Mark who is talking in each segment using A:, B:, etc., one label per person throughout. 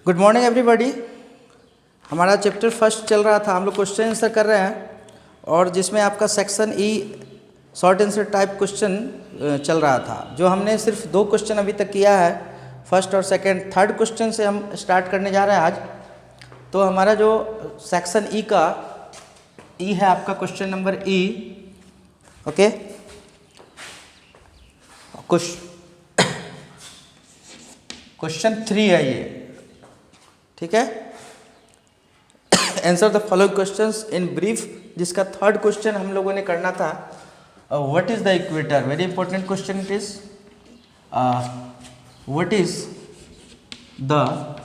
A: Good morning everybody. हमारा chapter first चल रहा था, हम लोग क्वेश्चन आंसर कर रहे हैं और जिसमें आपका section E short answer type question चल रहा था। जो हमने सिर्फ 2 क्वेश्चन अभी तक किया है, फर्स्ट और सेकंड। थर्ड क्वेश्चन से हम स्टार्ट करने जा रहे हैं आज। तो हमारा जो सेक्शन ई का ई है आपका क्वेश्चन नंबर ई, ओके। क्वेश्चन 3 है ये, ठीक है। Answer the following questions in brief, जिसका थर्ड क्वेश्चन हम लोगों ने करना था। What is the equator, very important question it is. What is the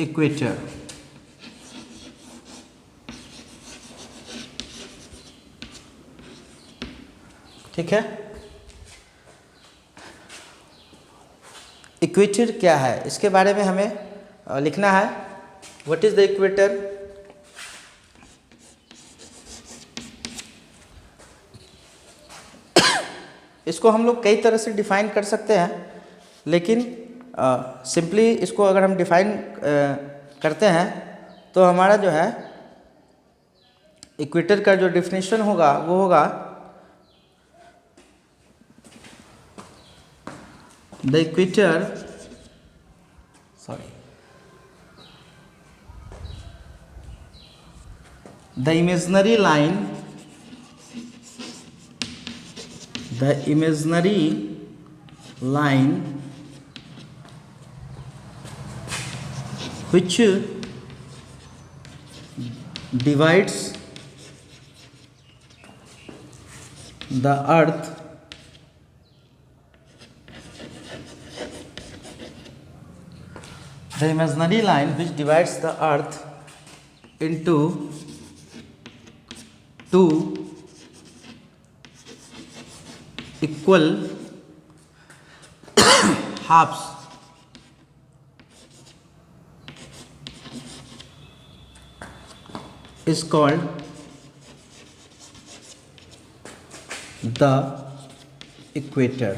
A: equator, ठीक है। इक्वेटर क्या है, इसके बारे में हमें लिखना है। व्हाट इज द इक्वेटर, इसको हम लोग कई तरह से डिफाइन कर सकते हैं, लेकिन सिंपली इसको अगर हम डिफाइन करते हैं तो हमारा जो है इक्वेटर का जो डेफिनेशन होगा वो होगा the equator, the imaginary line which divides the earth into 2 equal halves is called the equator,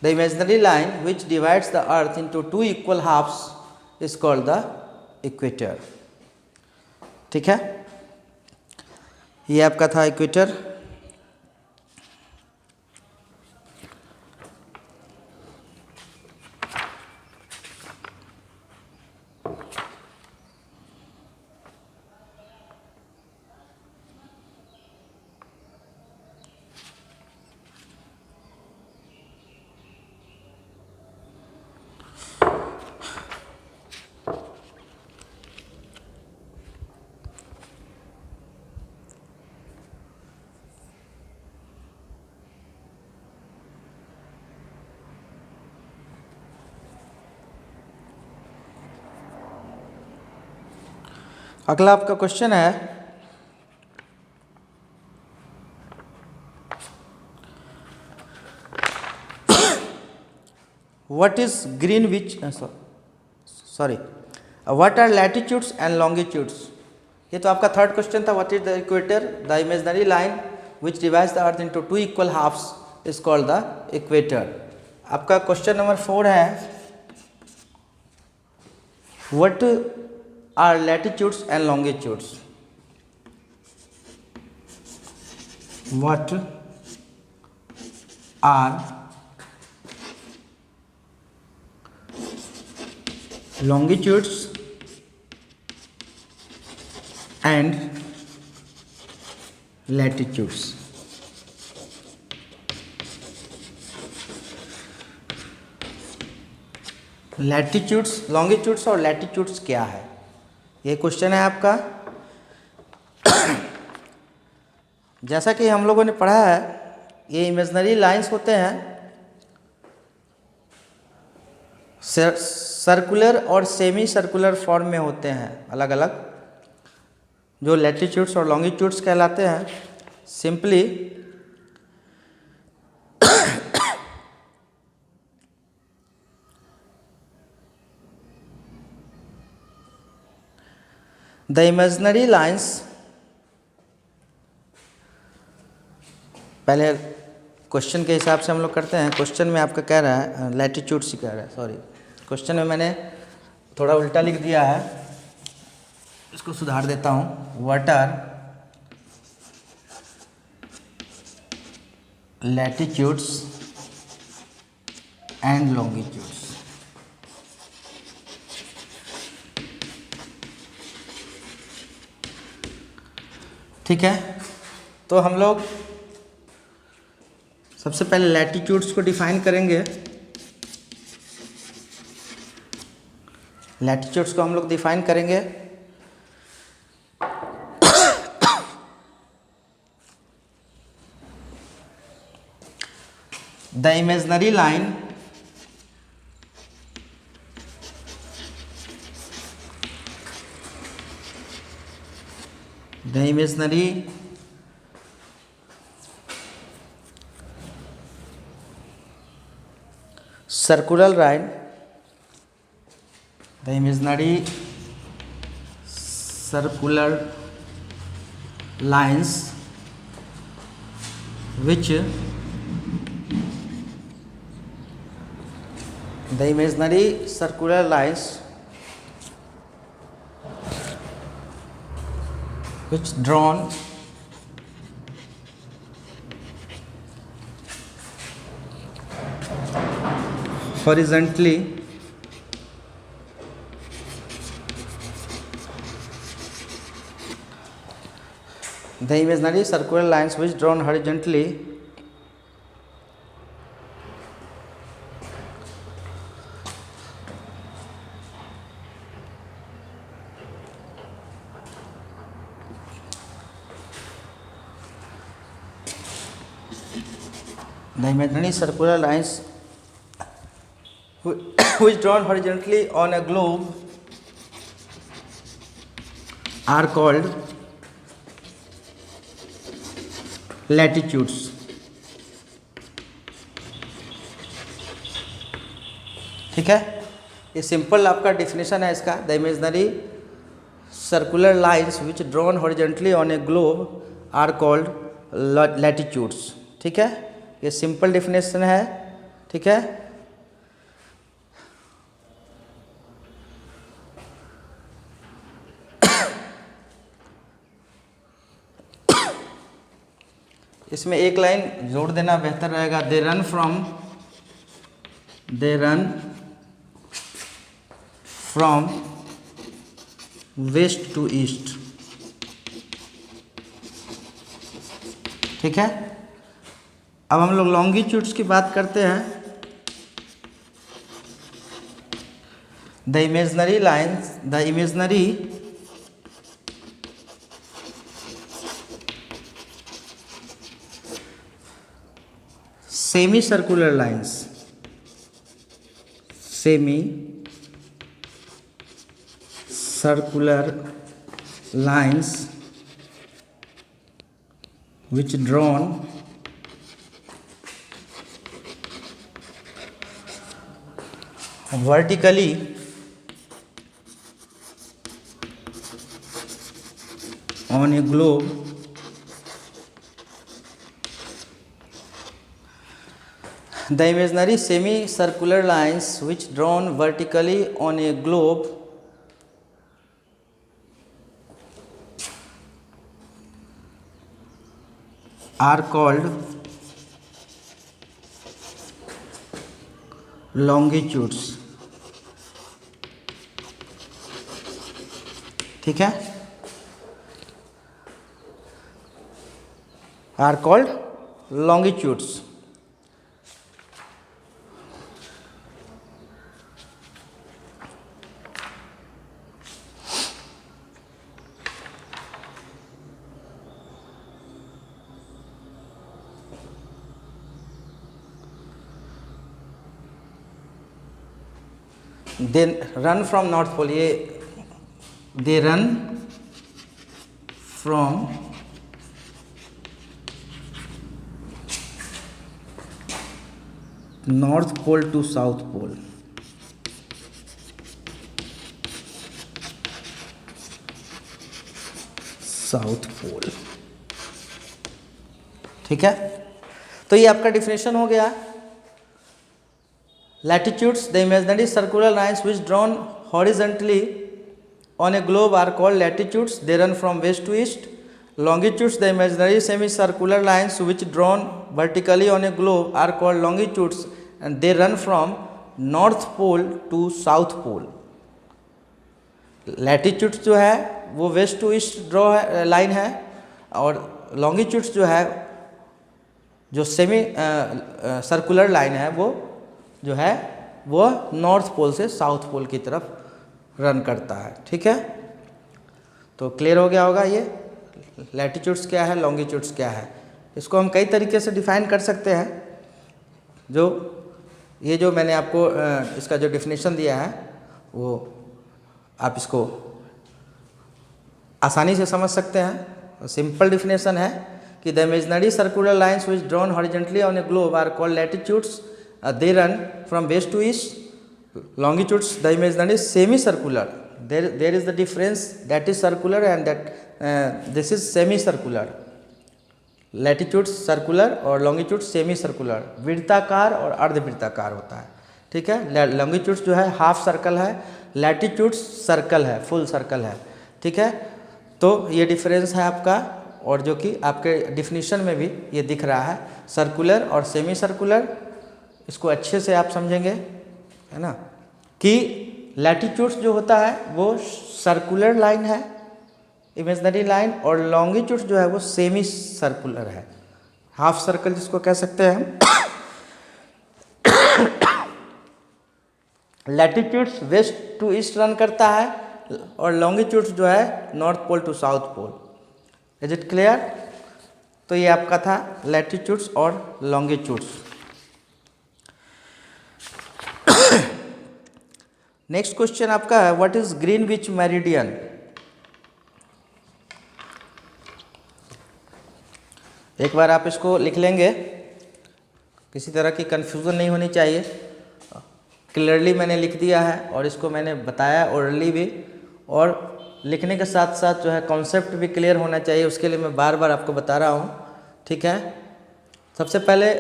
A: The imaginary line which divides the earth into 2 equal halves is called the equator, ठीक है। ये आपका था equator. अगला आपका question है, what is Greenwich what are latitudes and longitudes. ये तो आपका थर्ड क्वेश्चन था। What is the equator, the imaginary line which divides the earth into 2 equal halves is called the equator. आपका क्वेश्चन नंबर 4 है, what are latitudes and longitudes, what are longitudes and latitudes। Latitudes, longitudes और latitudes क्या है, ये question है आपका। जैसा कि हम लोगों ने पढ़ा है, ये इमेजिनरी लाइंस होते हैं, सर्कुलर और सेमी सर्कुलर फॉर्म में होते हैं अलग अलग, जो लैटिट्यूड्स और लॉन्गिट्यूड्स कहलाते हैं। सिंपली the imaginary lines, पहले क्वेश्चन के हिसाब से हम लोग करते हैं। क्वेश्चन में आपका कह रहा है लैटिट्यूड से कह रहा है, सॉरी क्वेश्चन में मैंने थोड़ा उल्टा लिख दिया है, इसको सुधार देता हूँ। What are latitudes and longitudes. ठीक है, तो हम लोग सबसे पहले लैटिट्यूड्स को डिफाइन करेंगे। लैटिट्यूड्स को हम लोग डिफाइन करेंगे। The imaginary line circular line, the imaginary circular lines which drawn horizontally which drawn horizontally on a globe are called latitudes। ठीक है, ये सिंपल आपका डिफिनेशन है इसका। The imaginary circular lines which drawn horizontally on a globe are called latitudes. ठीक है, ये simple definition है। ठीक है, इसमें एक लाइन जोड़ देना बेहतर रहेगा। They run from west to east. ठीक है, अब हम लोग लॉन्गिट्यूड्स की बात करते हैं। The imaginary semicircular lines which drawn vertically on a globe the imaginary semicircular lines which drawn vertically on a globe are called longitudes। ठीक है, are called longitudes। They run from North Pole, they run from North Pole to South Pole। ठीक है, तो ये आपका definition हो गया। Latitudes, the imaginary circular lines which drawn horizontally on a globe are called latitudes. They run from west to east. Longitudes, the imaginary semicircular lines which drawn vertically on a globe are called longitudes, and they run from north pole to south pole. Latitudes जो है वो west to east draw line है, और longitudes जो है, जो semi circular line है, वो जो है वो नॉर्थ पोल से साउथ पोल की तरफ रन करता है। ठीक है, तो क्लियर हो गया होगा ये लैटिट्यूड्स क्या है, लॉन्गिट्यूड्स क्या है। इसको हम कई तरीके से डिफाइन कर सकते हैं। जो ये जो मैंने आपको इसका जो डिफिनेशन दिया है वो आप इसको आसानी से समझ सकते हैं। सिंपल डिफिनेशन है कि the imaginary circular lines which drawn horizontally on a globe are called latitudes, they run from west to east. Longitudes, the imaginary semicircular. There is the difference, that is circular and that this is semicircular. Latitudes circular और longitude semicircular, वृत्ताकार और अर्धवृत्ताकार होता है। ठीक है, longitudes जो है half circle है, latitudes सर्कल है, फुल सर्कल है। ठीक है, तो ये डिफरेंस है आपका, और जो कि आपके डिफिनीशन में भी ये दिख रहा है, सर्कुलर और सेमी सर्कुलर। इसको अच्छे से आप समझेंगे, है ना, कि लैटिट्यूड्स जो होता है वो सर्कुलर लाइन है, इमेजिनरी लाइन, और लॉन्गिट्यूड्स जो है वो सेमी सर्कुलर है, हाफ सर्कल जिसको कह सकते हैं हम। Latitudes west to east run करता है, और लॉन्गिट्यूड्स जो है north pole to south pole. Is it clear? तो ये आपका था लैटिट्यूड्स और लॉन्गिट्यूड्स। नेक्स्ट क्वेश्चन आपका है, व्हाट इज ग्रीनविच मेरिडियन? एक बार आप इसको लिख लेंगे, किसी तरह की कंफ्यूजन नहीं होनी चाहिए। क्लियरली मैंने लिख दिया है, और इसको मैंने बताया ओरली भी, और लिखने के साथ साथ जो है कॉन्सेप्ट भी क्लियर होना चाहिए, उसके लिए मैं बार बार आपको बता रहा हूँ। ठीक है, सबसे पहले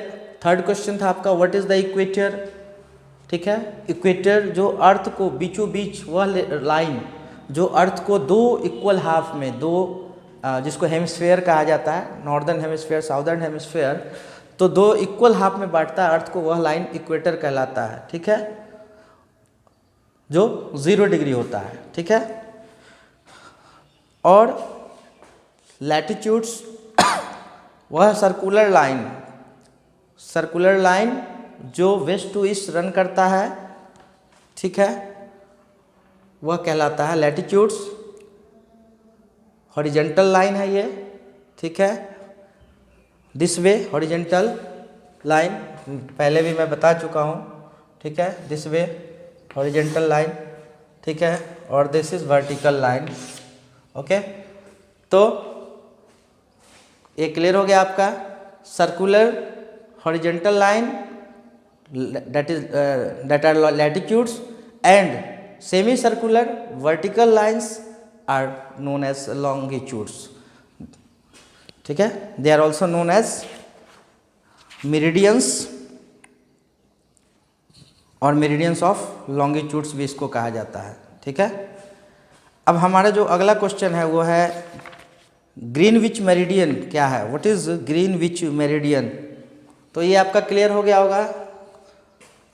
A: थर्ड क्वेश्चन था आपका, व्हाट इज़ द इक्वेटर? ठीक है, इक्वेटर जो अर्थ को बीचों बीच, वह लाइन जो अर्थ को दो इक्वल हाफ में, दो जिसको हेमिस्फेयर कहा जाता है, नॉर्दर्न हेमिस्फेयर, साउदर्न हेमिस्फेयर, तो दो इक्वल हाफ में बांटता है अर्थ को, वह लाइन इक्वेटर कहलाता है। ठीक है, जो 0 डिग्री होता है। ठीक है, और लैटिट्यूड्स वह सर्कुलर लाइन जो वेस्ट टू ईस्ट रन करता है। ठीक है, वह कहलाता है लैटिट्यूड्स। हॉरिजेंटल लाइन है ये। ठीक है, दिस वे हॉरिजेंटल लाइन, पहले भी मैं बता चुका हूँ। ठीक है, दिस वे हॉरिजेंटल लाइन। ठीक है, और this is vertical line. Okay, तो ये क्लियर हो गया आपका। Circular horizontal line that are latitudes, and semicircular vertical lines are known as longitudes. ठीक है, they are also known as meridians, और meridians of longitudes भी इसको कहा जाता है। ठीक है, अब हमारा जो अगला क्वेश्चन है वो है ग्रीनविच मेरिडियन क्या है? What is Greenwich meridian? तो ये आपका क्लियर हो गया होगा।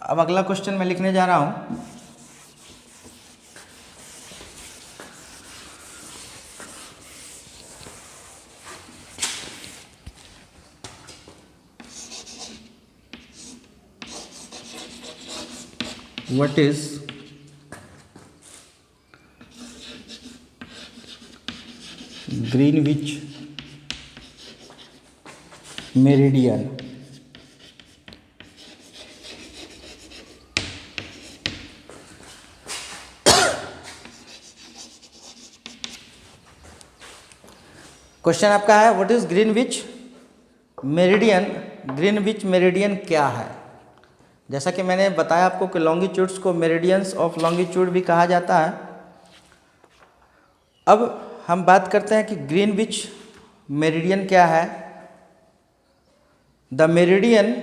A: अब अगला क्वेश्चन मैं लिखने जा रहा हूँ। What is Greenwich Meridian? Question आपका है what is Greenwich meridian? Greenwich meridian क्या है? जैसा कि मैंने बताया आपको कि लॉन्गिट्यूड्स को मेरिडियंस ऑफ लॉन्गिट्यूड भी कहा जाता है। अब हम बात करते हैं कि ग्रीनविच मेरिडियन क्या है। The meridian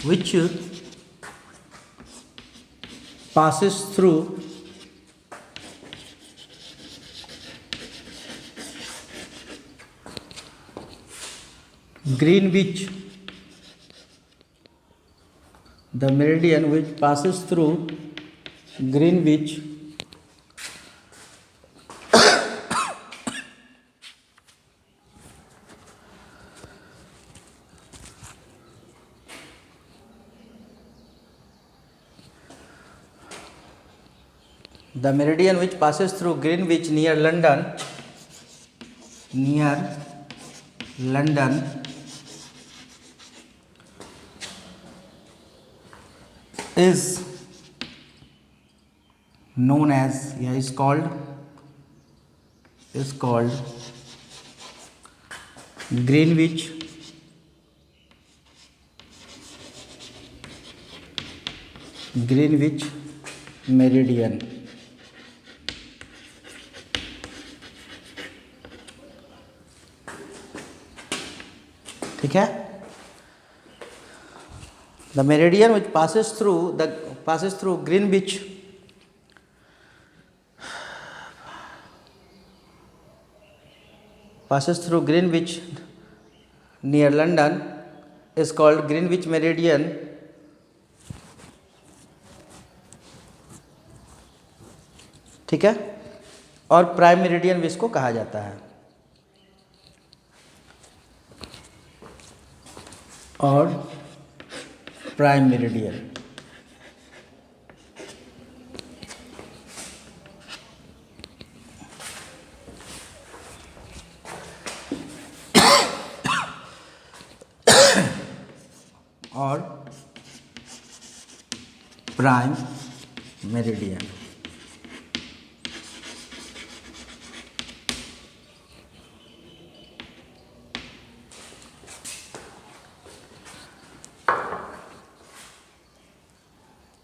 A: which passes through Greenwich, the meridian which passes through Greenwich the meridian which passes through Greenwich near London is known as is called Greenwich meridian. ठीक है. The meridian which passes through Greenwich near London is called Greenwich meridian. ठीक है. और prime meridian भी इसको कहा जाता है. और प्राइम मेरिडियन. और प्राइम मेरिडियन.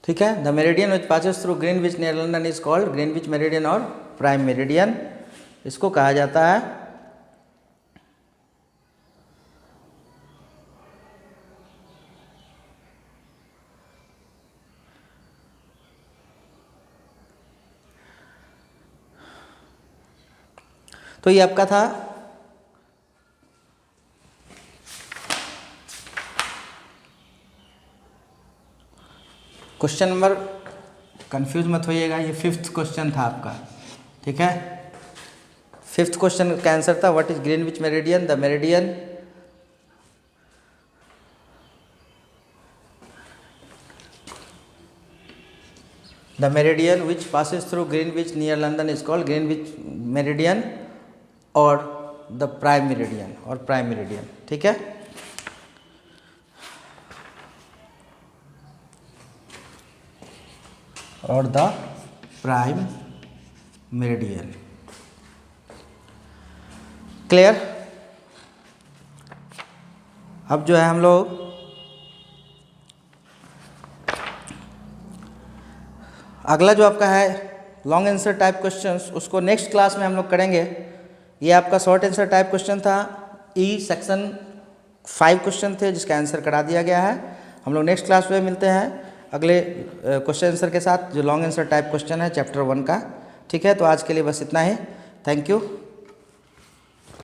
A: ठीक है. The meridian which passes through Greenwich near London is called Greenwich meridian और प्राइम मेरिडियन इसको कहा जाता है. तो ये आपका था क्वेश्चन नंबर. कंफ्यूज मत होइएगा, ये 5th क्वेश्चन था आपका. ठीक है. 5th क्वेश्चन का आंसर था what is Greenwich meridian. The meridian which passes through Greenwich near London is called Greenwich meridian और द प्राइम मेरिडियन. ठीक है. और द प्राइम मेरिडियन. क्लियर. अब जो है हम लोग अगला जो आपका है लॉन्ग आंसर टाइप क्वेश्चंस उसको नेक्स्ट क्लास में हम लोग करेंगे. ये आपका शॉर्ट आंसर टाइप क्वेश्चन था. सेक्शन 5 क्वेश्चन थे जिसका आंसर करा दिया गया है. हम लोग नेक्स्ट क्लास में मिलते हैं अगले क्वेश्चन आंसर के साथ जो लॉन्ग आंसर टाइप क्वेश्चन है चैप्टर 1 का. ठीक है. तो आज के लिए बस इतना ही. Thank you.